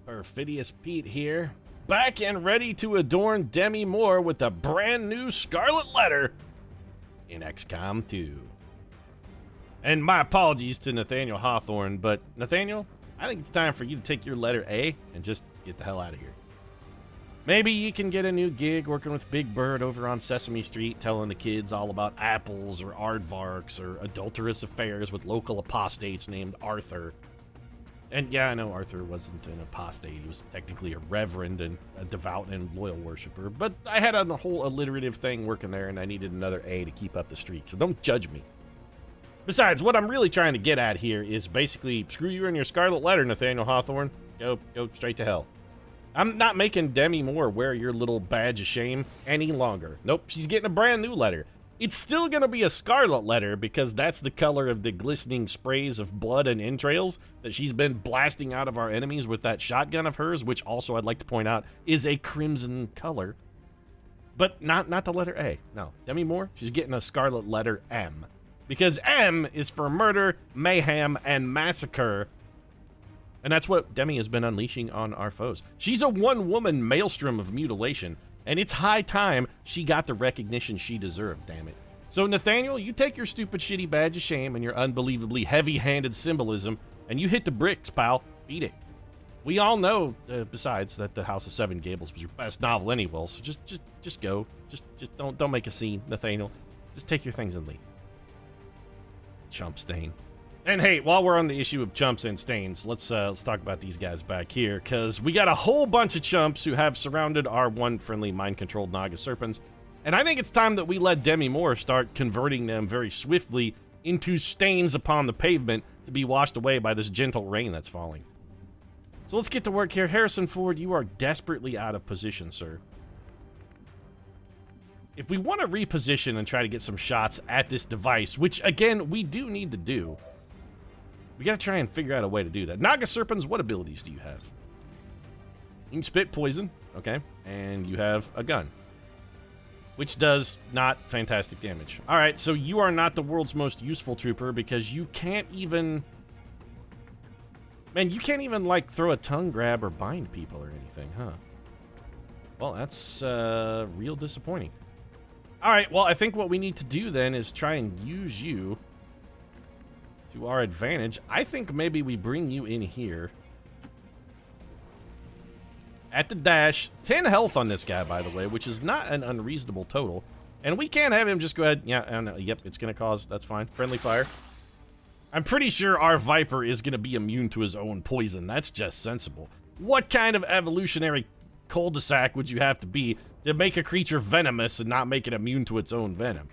Perfidious Pete here, back and ready to adorn Demi Moore with a brand new Scarlet Letter in XCOM 2. And my apologies to Nathaniel Hawthorne, but Nathaniel, I think it's time for you to take your letter A and just get the hell out of here. Maybe you can get a new gig working with Big Bird over on Sesame Street, telling the kids all about apples or aardvarks or adulterous affairs with local apostates named Arthur. And yeah, I know Arthur wasn't an apostate. He was technically a reverend and a devout and loyal worshiper. But I had a whole alliterative thing working there, and I needed another A to keep up the streak, so don't judge me. Besides, what I'm really trying to get at here is basically, screw you and your Scarlet Letter, Nathaniel Hawthorne. Go straight to hell. I'm not making Demi Moore wear your little badge of shame any longer. Nope, she's getting a brand new letter. It's still gonna be a Scarlet Letter because that's the color of the glistening sprays of blood and entrails that she's been blasting out of our enemies with that shotgun of hers, which also I'd like to point out is a crimson color. But not the letter A. No, Demi Moore, she's getting a Scarlet Letter M. Because M is for murder, mayhem, and massacre. And that's what Demi has been unleashing on our foes. She's a one-woman maelstrom of mutilation, and it's high time she got the recognition she deserved, damn it. So Nathaniel, you take your stupid shitty badge of shame and your unbelievably heavy-handed symbolism, and you hit the bricks, pal. Beat it. We all know, besides, that The House of Seven Gables was your best novel anyway, so just go. Just don't make a scene, Nathaniel. Just take your things and leave. Chump stain. And hey, while we're on the issue of chumps and stains, let's talk about these guys back here, because we got a whole bunch of chumps who have surrounded our one friendly mind-controlled Naga Serpents, and I think it's time that we let Demi Moore start converting them very swiftly into stains upon the pavement to be washed away by this gentle rain that's falling. So let's get to work here. Harrison Ford, you are desperately out of position, sir. If we want to reposition and try to get some shots at this device, which, again, we do need to do, we gotta try and figure out a way to do that. Naga Serpents, what abilities do you have? You can spit poison, okay, and you have a gun, which does not fantastic damage. All right, so you are not the world's most useful trooper because you can't even... Man, you can't even, like, throw a tongue grab or bind people or anything, huh? Well, that's real disappointing. All right, well, I think what we need to do then is try and use you to our advantage. I think maybe we bring you in here at the dash. 10 health on this guy, by the way, which is not an unreasonable total. And we can't have him just go ahead. Yeah, yep, it's going to cause, that's fine. Friendly fire. I'm pretty sure our Viper is going to be immune to his own poison. That's just sensible. What kind of evolutionary cul-de-sac would you have to be to make a creature venomous and not make it immune to its own venom?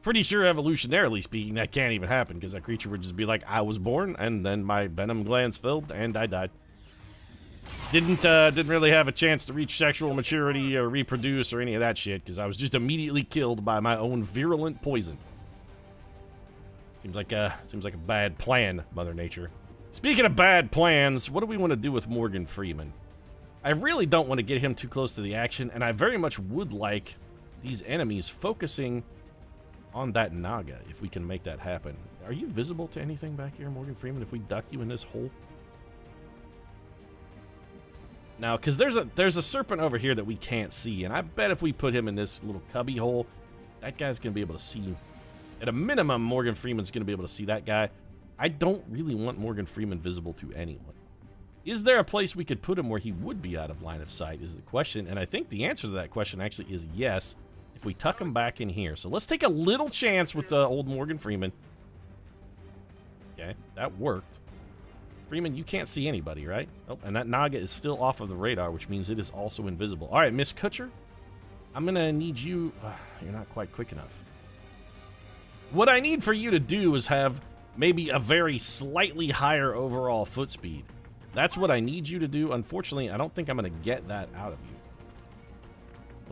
Pretty sure, evolutionarily speaking, that can't even happen, because that creature would just be like, I was born, and then my venom glands filled, and I died. Didn't really have a chance to reach sexual maturity or reproduce or any of that shit, because I was just immediately killed by my own virulent poison. Seems like a bad plan, Mother Nature. Speaking of bad plans, what do we want to do with Morgan Freeman? I really don't want to get him too close to the action, and I very much would like these enemies focusing on that Naga, if we can make that happen. Are you visible to anything back here, Morgan Freeman, if we duck you in this hole? Now, because there's a serpent over here that we can't see, and I bet if we put him in this little cubby hole, that guy's going to be able to see. At a minimum, Morgan Freeman's going to be able to see that guy. I don't really want Morgan Freeman visible to anyone. Is there a place we could put him where he would be out of line of sight is the question, and I think the answer to that question actually is yes, if we tuck him back in here. So let's take a little chance with old Morgan Freeman. Okay, that worked. Freeman, you can't see anybody, right? Oh, and that Naga is still off of the radar, which means it is also invisible. All right, Miss Kutcher, I'm going to need you... you're not quite quick enough. What I need for you to do is have maybe a very slightly higher overall foot speed. That's what I need you to do. Unfortunately, I don't think I'm going to get that out of you.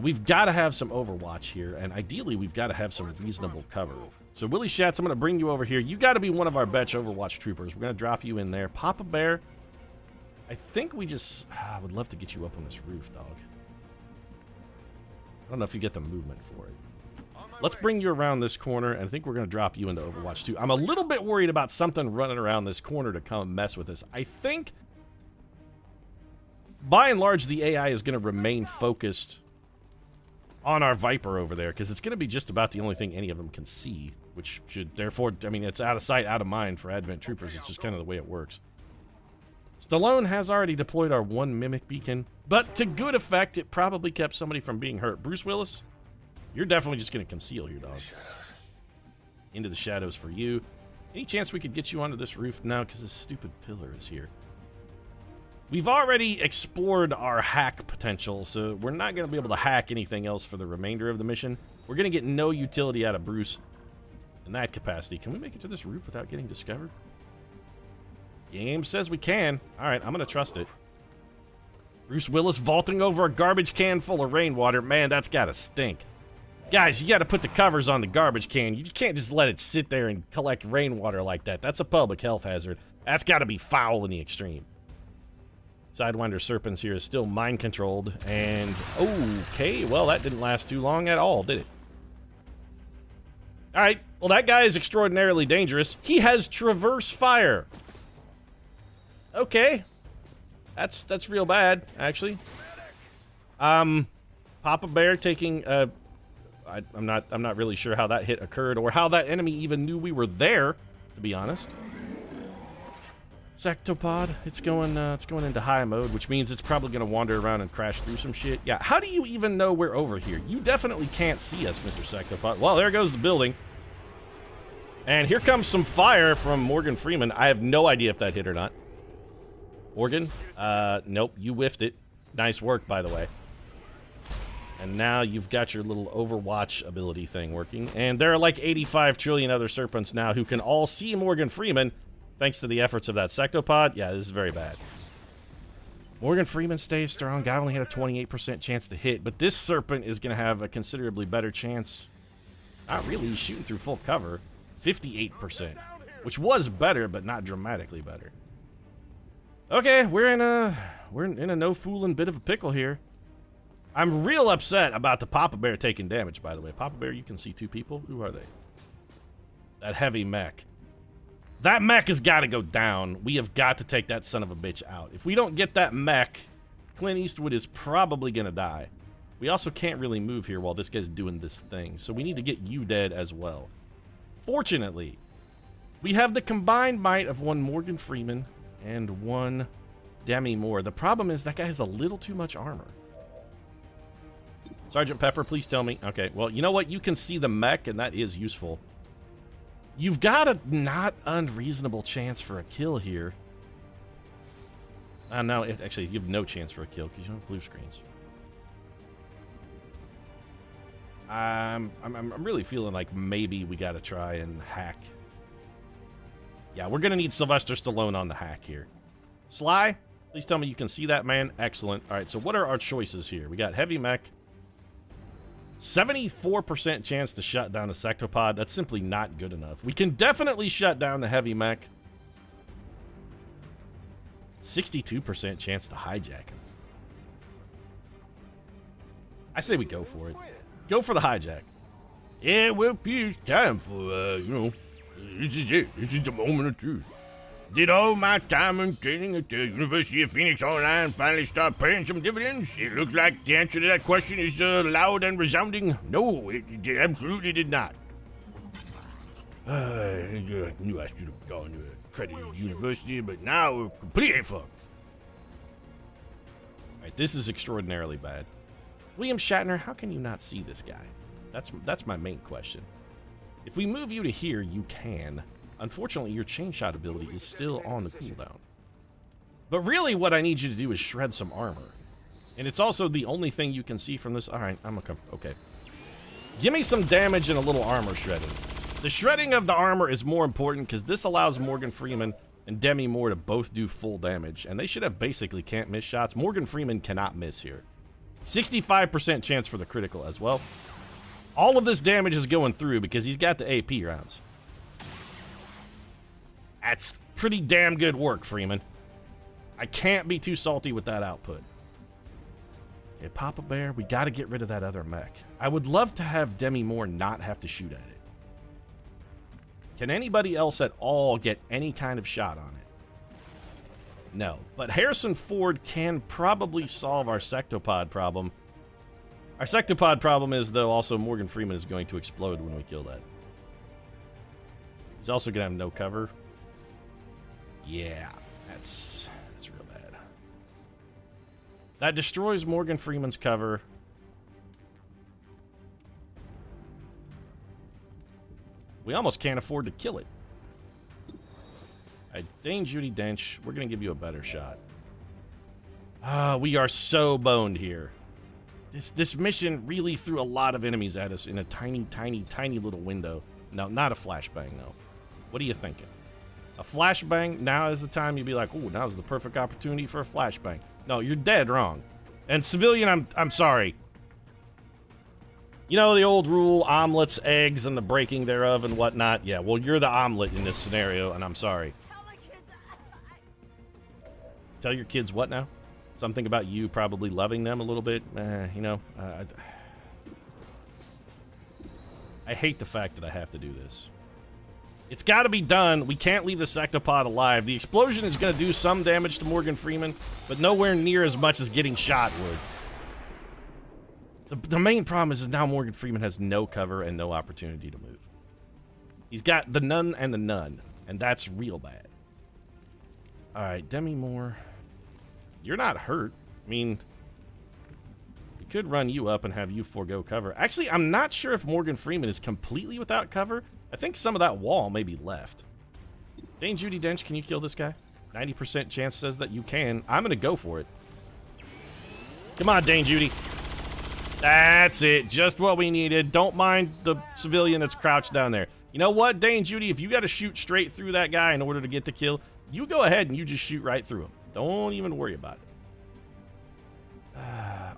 We've got to have some overwatch here, and ideally, we've got to have some reasonable cover. So, Willie Schatz, I'm going to bring you over here. You got to be one of our betch overwatch troopers. We're going to drop you in there. Papa Bear, I think we just... I would love to get you up on this roof, dog. I don't know if you get the movement for it. Let's bring you around this corner, and I think we're going to drop you into Overwatch 2. I'm a little bit worried about something running around this corner to come mess with us. I think by and large, the AI is going to remain focused on our Viper over there, because it's going to be just about the only thing any of them can see, which should, therefore, I mean, it's out of sight, out of mind for Advent Troopers. It's just kind of the way it works. Stallone has already deployed our one Mimic beacon, but to good effect, it probably kept somebody from being hurt. Bruce Willis, you're definitely just going to conceal your dog. Into the shadows for you. Any chance we could get you onto this roof? No, because this stupid pillar is here. We've already explored our hack potential, so we're not going to be able to hack anything else for the remainder of the mission. We're going to get no utility out of Bruce in that capacity. Can we make it to this roof without getting discovered? Game says we can. All right, I'm going to trust it. Bruce Willis vaulting over a garbage can full of rainwater. Man, that's got to stink. Guys, you got to put the covers on the garbage can. You can't just let it sit there and collect rainwater like that. That's a public health hazard. That's got to be foul in the extreme. Sidewinder Serpents here is still mind-controlled, and okay, well, that didn't last too long at all, did it? Alright, well, that guy is extraordinarily dangerous. He has traverse fire. Okay. That's real bad, actually. Papa Bear taking, I'm not really sure how that hit occurred, or how that enemy even knew we were there, to be honest. Sectopod, it's going into high mode, which means it's probably going to wander around and crash through some shit. Yeah, how do you even know we're over here? You definitely can't see us, Mr. Sectopod. Well, there goes the building. And here comes some fire from Morgan Freeman. I have no idea if that hit or not. Morgan? Nope, you whiffed it. Nice work, by the way. And now you've got your little Overwatch ability thing working. And there are like 85 trillion other serpents now who can all see Morgan Freeman, thanks to the efforts of that Sectopod. Yeah, this is very bad. Morgan Freeman stays strong. Guy only had a 28% chance to hit, but this Serpent is going to have a considerably better chance. Not really. He's shooting through full cover. 58%, which was better, but not dramatically better. Okay, we're in a no fooling bit of a pickle here. I'm real upset about the Papa Bear taking damage, by the way. Papa Bear, you can see two people. Who are they? That heavy mech. That mech has got to go down. We have got to take that son of a bitch out. If we don't get that mech, Clint Eastwood is probably going to die. We also can't really move here while this guy's doing this thing, so we need to get you dead as well. Fortunately, we have the combined might of one Morgan Freeman and one Demi Moore. The problem is that guy has a little too much armor. Sergeant Pepper, please tell me. Okay, well, you know what? You can see the mech, and that is useful. You've got a not unreasonable chance for a kill here. No, actually, you have no chance for a kill because you don't have blue screens. I'm really feeling like maybe we got to try and hack. Yeah, we're going to need Sylvester Stallone on the hack here. Sly, please tell me you can see that, man. Excellent. All right, so what are our choices here? We got heavy mech. 74% chance to shut down a Sectopod. That's simply not good enough. We can definitely shut down the heavy mech. 62% chance to hijack him. I say we go for it. Go for the hijack. Yeah, well, it's time for, this is it. This is the moment of truth. Did all my time and training at the University of Phoenix Online finally start paying some dividends? It looks like the answer to that question is loud and resounding. No, it absolutely did not. I knew I should have gone to a accredited university, but now we're completely fucked. Alright, this is extraordinarily bad. William Shatner, how can you not see this guy? That's my main question. If we move you to here, you can. Unfortunately, your chain shot ability is still on the cooldown. But really, what I need you to do is shred some armor. And it's also the only thing you can see from this. Alright, okay. Give me some damage and a little armor shredding. The shredding of the armor is more important because this allows Morgan Freeman and Demi Moore to both do full damage. And they should have basically can't miss shots. Morgan Freeman cannot miss here. 65% chance for the critical as well. All of this damage is going through because he's got the AP rounds. That's pretty damn good work, Freeman. I can't be too salty with that output. Okay, Papa Bear, we got to get rid of that other mech. I would love to have Demi Moore not have to shoot at it. Can anybody else at all get any kind of shot on it? No. But Harrison Ford can probably solve our sectopod problem. Our sectopod problem is, though, also Morgan Freeman is going to explode when we kill that. He's also going to have no cover. Yeah, that's real bad. That destroys Morgan Freeman's cover. We almost can't afford to kill it. Alright, Dane Judi Dench, we're going to give you a better shot. We are so boned here. This mission really threw a lot of enemies at us in a tiny, tiny, tiny little window. No, not a flashbang, though. What are you thinking? A flashbang, now is the time you'd be like, ooh, now is the perfect opportunity for a flashbang. No, you're dead wrong. And civilian, I'm sorry. You know the old rule, omelets, eggs, and the breaking thereof and whatnot? Yeah, well, you're the omelet in this scenario, and I'm sorry. Tell your kids what now? Something about you probably loving them a little bit? You know, I hate the fact that I have to do this. It's got to be done. We can't leave the sectopod alive. The explosion is going to do some damage to Morgan Freeman, but nowhere near as much as getting shot would. The main problem is now Morgan Freeman has no cover and no opportunity to move. He's got the none and the none, and that's real bad. All right, Demi Moore. You're not hurt. I mean, we could run you up and have you forego cover. Actually, I'm not sure if Morgan Freeman is completely without cover. I think some of that wall may be left. Dane Judi Dench, can you kill this guy? 90% chance says that you can. I'm going to go for it. Come on, Dane Judi. That's it. Just what we needed. Don't mind the civilian that's crouched down there. You know what, Dane Judi? If you got to shoot straight through that guy in order to get the kill, you go ahead and you just shoot right through him. Don't even worry about it.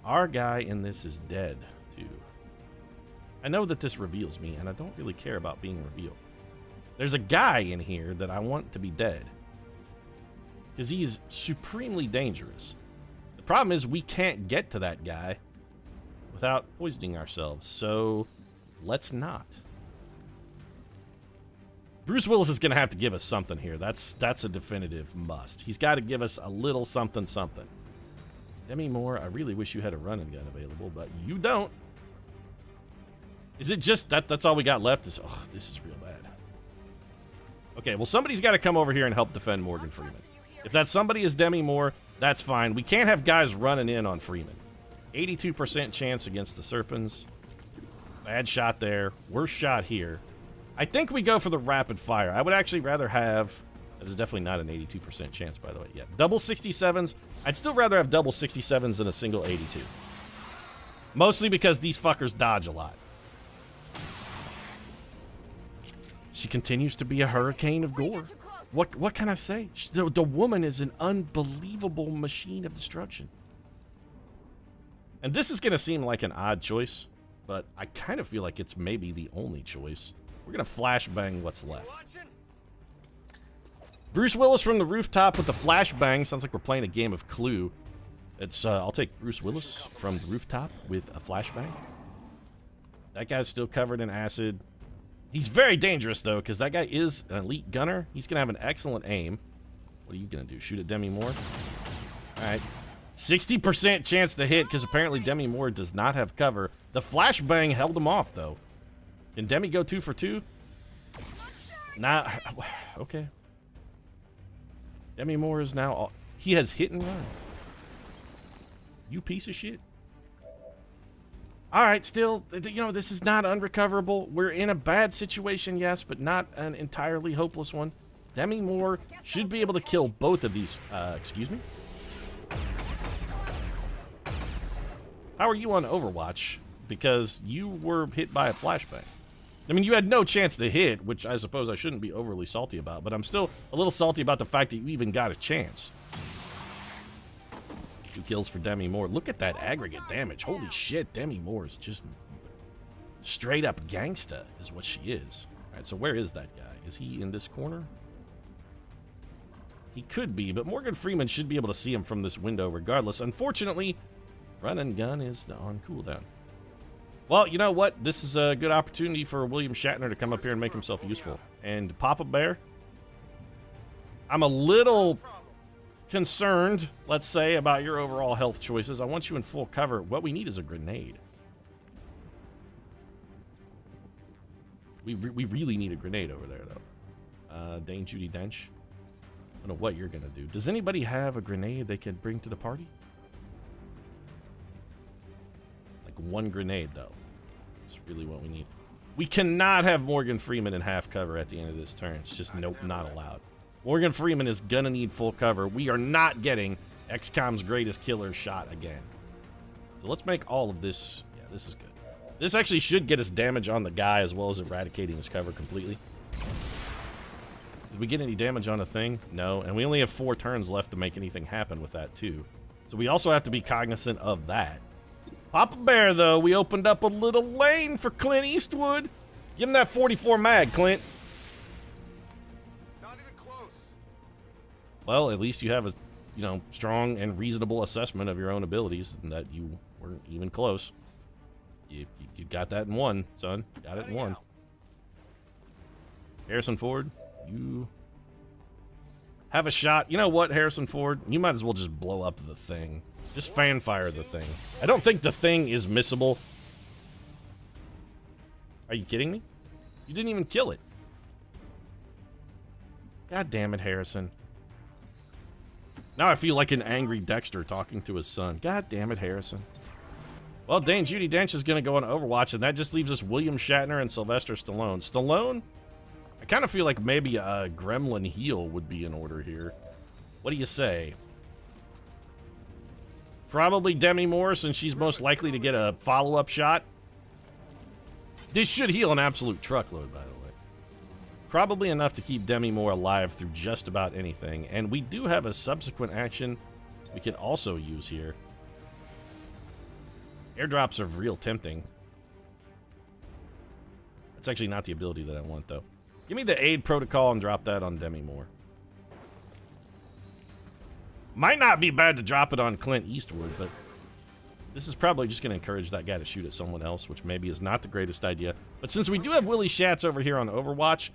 Our guy in this is dead, too. I know that this reveals me, and I don't really care about being revealed. There's a guy in here that I want to be dead. Because he's supremely dangerous. The problem is we can't get to that guy without poisoning ourselves, so let's not. Bruce Willis is going to have to give us something here. That's a definitive must. He's got to give us a little something something. Demi Moore, I really wish you had a running gun available, but you don't. Is it just that's all we got left? Is oh, this is real bad. Okay, well, somebody's got to come over here and help defend Morgan Freeman. If that somebody is Demi Moore, that's fine. We can't have guys running in on Freeman. 82% chance against the Serpents. Bad shot there. Worst shot here. I think we go for the rapid fire. I would actually rather have... That is definitely not an 82% chance, by the way. Yeah, double 67s. I'd still rather have double 67s than a single 82. Mostly because these fuckers dodge a lot. She continues to be a hurricane of gore. What can I say? The woman is an unbelievable machine of destruction. And this is going to seem like an odd choice, but I kind of feel like it's maybe the only choice. We're going to flashbang what's left. Bruce Willis from the rooftop with the flashbang. Sounds like we're playing a game of Clue. It's I'll take Bruce Willis from the rooftop with a flashbang. That guy's still covered in acid. He's very dangerous, though, because that guy is an elite gunner. He's going to have an excellent aim. What are you going to do? Shoot at Demi Moore? All right. 60% chance to hit, because apparently Demi Moore does not have cover. The flashbang held him off, though. Can Demi go 2 for 2? Nah. Okay. Demi Moore is now... He has hit and run. You piece of shit. Alright, still, you know, this is not unrecoverable. We're in a bad situation, yes, but not an entirely hopeless one. Demi Moore should be able to kill both of these. Excuse me? How are you on Overwatch? Because you were hit by a flashbang. I mean, you had no chance to hit, which I suppose I shouldn't be overly salty about, but I'm still a little salty about the fact that you even got a chance. 2 kills for Demi Moore. Look at that aggregate damage. Holy shit, Demi Moore is just straight up gangsta is what she is. All right, so where is that guy? Is he in this corner? He could be, but Morgan Freeman should be able to see him from this window regardless. Unfortunately, run and gun is on cooldown. Well, you know what? This is a good opportunity for William Shatner to come up here and make himself useful. And Papa Bear, I'm a little concerned, let's say, about your overall health choices, I want you in full cover. What we need is a grenade. We really need a grenade over there, though. Dane Judy Dench. I don't know what you're gonna do. Does anybody have a grenade they can bring to the party? Like one grenade, though. That's really what we need. We cannot have Morgan Freeman in half cover at the end of this turn. It's just nope, not allowed. Morgan Freeman is gonna need full cover. We are not getting XCOM's greatest killer shot again. So let's make all of this. Yeah, this is good. This actually should get us damage on the guy as well as eradicating his cover completely. Did we get any damage on a thing? No, and we only have 4 turns left to make anything happen with that too. So we also have to be cognizant of that. Papa Bear, though, we opened up a little lane for Clint Eastwood. Give him that 44 mag, Clint. Not even close. Well, at least you have a, strong and reasonable assessment of your own abilities, and that you weren't even close. You got that in 1, son. Got it in 1. Harrison Ford, you have a shot. You know what, Harrison Ford? You might as well just blow up the thing. Just fanfire the thing. I don't think the thing is missable. Are you kidding me? You didn't even kill it. God damn it, Harrison. Now I feel like an angry Dexter talking to his son. God damn it, Harrison. Well, Dane Judi Dench is going to go on Overwatch, and that just leaves us William Shatner and Sylvester Stallone. Stallone? I kind of feel like maybe a Gremlin heel would be in order here. What do you say? Probably Demi Moore, since she's most likely to get a follow-up shot. This should heal an absolute truckload, by the way. Probably enough to keep Demi Moore alive through just about anything. And we do have a subsequent action we could also use here. Airdrops are real tempting. That's actually not the ability that I want, though. Give me the aid protocol and drop that on Demi Moore. Might not be bad to drop it on Clint Eastwood, but this is probably just going to encourage that guy to shoot at someone else, which maybe is not the greatest idea. But since we do have Willie Schatz over here on Overwatch...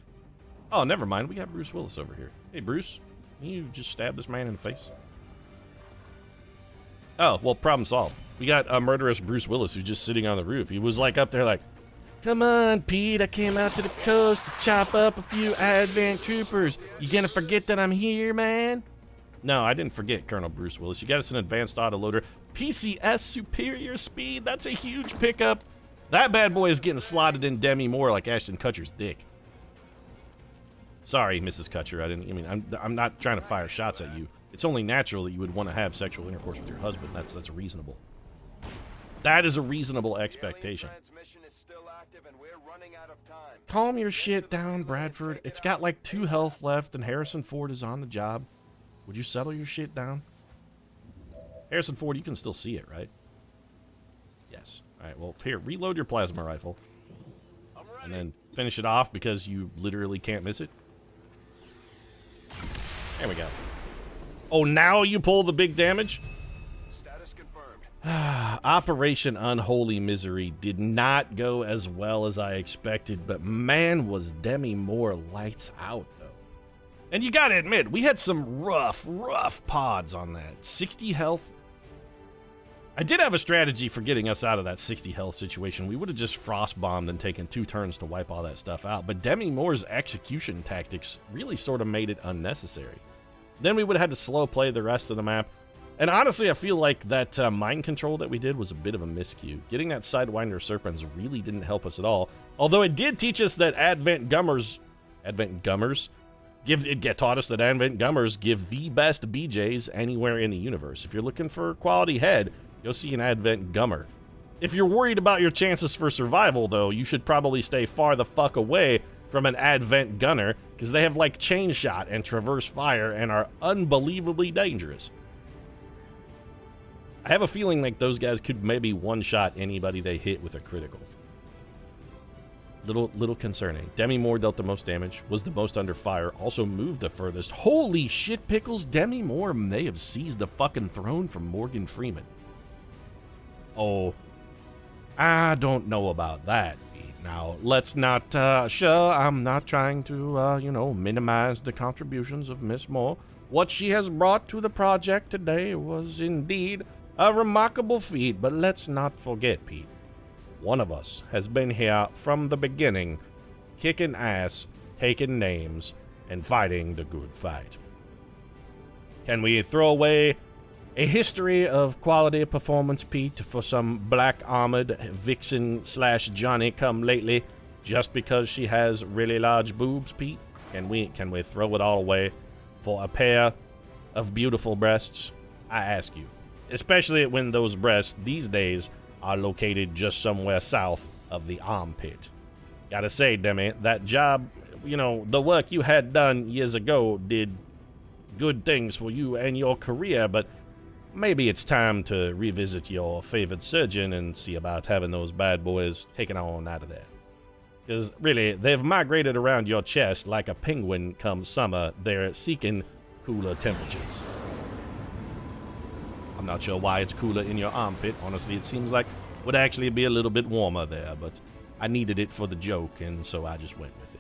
Oh, never mind. We got Bruce Willis over here. Hey, Bruce. Can you just stab this man in the face? Oh, well, problem solved. We got a murderous Bruce Willis who's just sitting on the roof. He was like up there like, come on, Pete, I came out to the coast to chop up a few Advent troopers. You gonna forget that I'm here, man? No, I didn't forget, Colonel Bruce Willis. You got us an advanced autoloader. PCS superior speed, that's a huge pickup. That bad boy is getting slotted in Demi Moore like Ashton Kutcher's dick. Sorry, Mrs. Kutcher, I'm not trying to fire shots at you. It's only natural that you would want to have sexual intercourse with your husband. That's reasonable. That is a reasonable expectation. Calm your shit down, Bradford. It's got like 2 health left and Harrison Ford is on the job. Would you settle your shit down? Harrison Ford, you can still see it, right? Yes. Alright, well, here, reload your plasma rifle. And then finish it off because you literally can't miss it. There we go. Oh, now you pull the big damage? Status confirmed. Operation Unholy Misery did not go as well as I expected, but man, was Demi Moore lights out, though. And you gotta admit, we had some rough pods on that. 60 health. I did have a strategy for getting us out of that 60 health situation. We would have just frost bombed and taken 2 turns to wipe all that stuff out, but Demi Moore's execution tactics really sort of made it unnecessary. Then we would have had to slow play the rest of the map. And honestly, I feel like that mind control that we did was a bit of a miscue. Getting that Sidewinder Serpents really didn't help us at all. Although it did teach us that Advent Gummers taught us that Advent Gummers give the best BJs anywhere in the universe. If you're looking for quality head, go see an Advent Gummer. If you're worried about your chances for survival, though, you should probably stay far the fuck away from an Advent Gunner, because they have like chain shot and traverse fire and are unbelievably dangerous. I have a feeling like those guys could maybe one-shot anybody they hit with a critical. Little concerning. Demi Moore dealt the most damage, was the most under fire, also moved the furthest. Holy shit pickles, Demi Moore may have seized the fucking throne from Morgan Freeman. Oh, I don't know about that. Now, let's not, I'm not trying to, minimize the contributions of Miss Moore. What she has brought to the project today was indeed a remarkable feat, but let's not forget, Pete. One of us has been here from the beginning, kicking ass, taking names, and fighting the good fight. Can we throw away a history of quality performance, Pete, for some black-armored vixen / Johnny come lately, just because she has really large boobs, Pete? Can we throw it all away for a pair of beautiful breasts? I ask you. Especially when those breasts these days are located just somewhere south of the armpit. Gotta say, Demi, that job, the work you had done years ago did good things for you and your career, but maybe it's time to revisit your favorite surgeon and see about having those bad boys taken on out of there. Because really, they've migrated around your chest like a penguin come summer. They're seeking cooler temperatures. I'm not sure why it's cooler in your armpit. Honestly, it seems like it would actually be a little bit warmer there, but I needed it for the joke, and so I just went with it.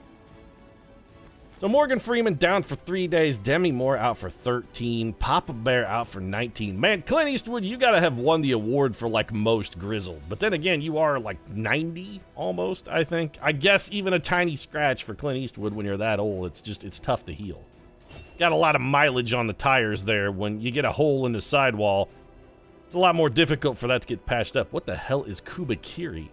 So Morgan Freeman down for 3 days, Demi Moore out for 13, Papa Bear out for 19. Man, Clint Eastwood, you gotta have won the award for, most grizzled. But then again, you are, 90, almost, I think. I guess even a tiny scratch for Clint Eastwood when you're that old, it's tough to heal. Got a lot of mileage on the tires there. When you get a hole in the sidewall, it's a lot more difficult for that to get patched up. What the hell is Kubakiri?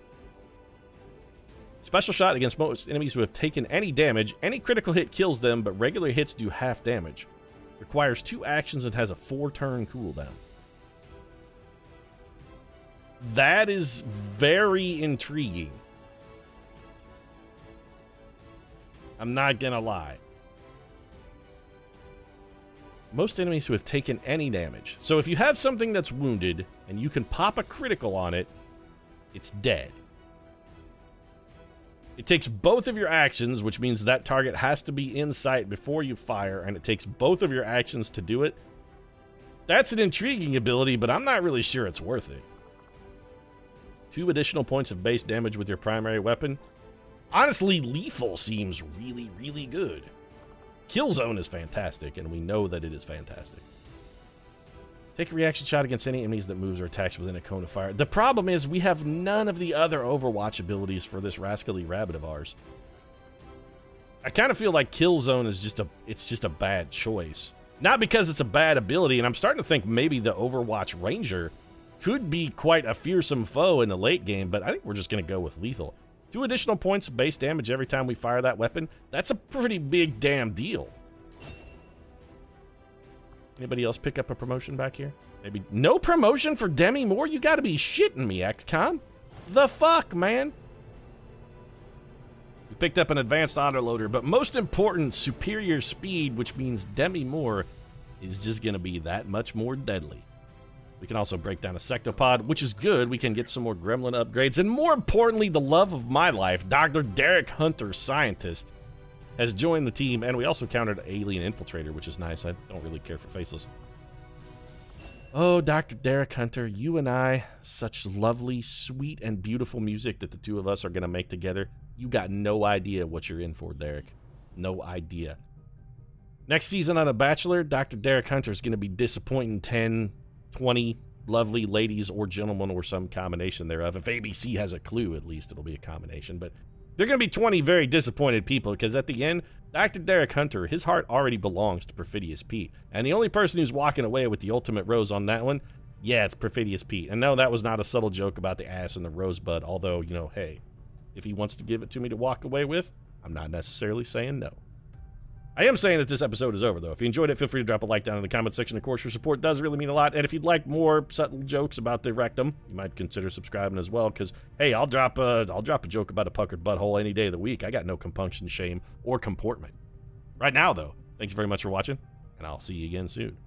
Special shot against most enemies who have taken any damage. Any critical hit kills them, but regular hits do half damage. Requires 2 actions and has a 4-turn cooldown. That is very intriguing. I'm not gonna lie. Most enemies who have taken any damage. So if you have something that's wounded and you can pop a critical on it, it's dead. It takes both of your actions, which means that target has to be in sight before you fire, and it takes both of your actions to do it. That's an intriguing ability, but I'm not really sure it's worth it. 2 additional points of base damage with your primary weapon. Honestly, lethal seems really, really good. Kill zone is fantastic, and we know that it is fantastic. Take a reaction shot against any enemies that moves or attacks within a cone of fire. The problem is we have none of the other Overwatch abilities for this rascally rabbit of ours. I kind of feel like Kill Zone is just a bad choice. Not because it's a bad ability, and I'm starting to think maybe the Overwatch Ranger could be quite a fearsome foe in the late game, but I think we're just going to go with lethal. 2 additional points of base damage every time we fire that weapon. That's a pretty big damn deal. Anybody else pick up a promotion back here? Maybe no promotion for Demi Moore? You gotta be shitting me, XCOM. The fuck, man? We picked up an advanced autoloader, but most important, superior speed, which means Demi Moore is just gonna be that much more deadly. We can also break down a sectopod, which is good. We can get some more gremlin upgrades, and more importantly, the love of my life, Dr. Derek Hunter, scientist, has joined the team, and we also countered Alien Infiltrator, which is nice. I don't really care for faceless. Oh, Dr. Derek Hunter, you and I, such lovely, sweet, and beautiful music that the two of us are going to make together. You got no idea what you're in for, Derek. No idea. Next season on The Bachelor, Dr. Derek Hunter is going to be disappointing 10, 20 lovely ladies or gentlemen or some combination thereof. If ABC has a clue, at least it'll be a combination, but they're going to be 20 very disappointed people, because at the end, Dr. Derek Hunter, his heart already belongs to Perfidious Pete. And the only person who's walking away with the ultimate rose on that one, yeah, it's Perfidious Pete. And no, that was not a subtle joke about the ass and the rosebud, although, hey, if he wants to give it to me to walk away with, I'm not necessarily saying no. I am saying that this episode is over, though. If you enjoyed it, feel free to drop a like down in the comment section. Of course, your support does really mean a lot. And if you'd like more subtle jokes about the rectum, you might consider subscribing as well. Because, hey, I'll drop a joke about a puckered butthole any day of the week. I got no compunction, shame, or comportment. Right now, though, thanks very much for watching, and I'll see you again soon.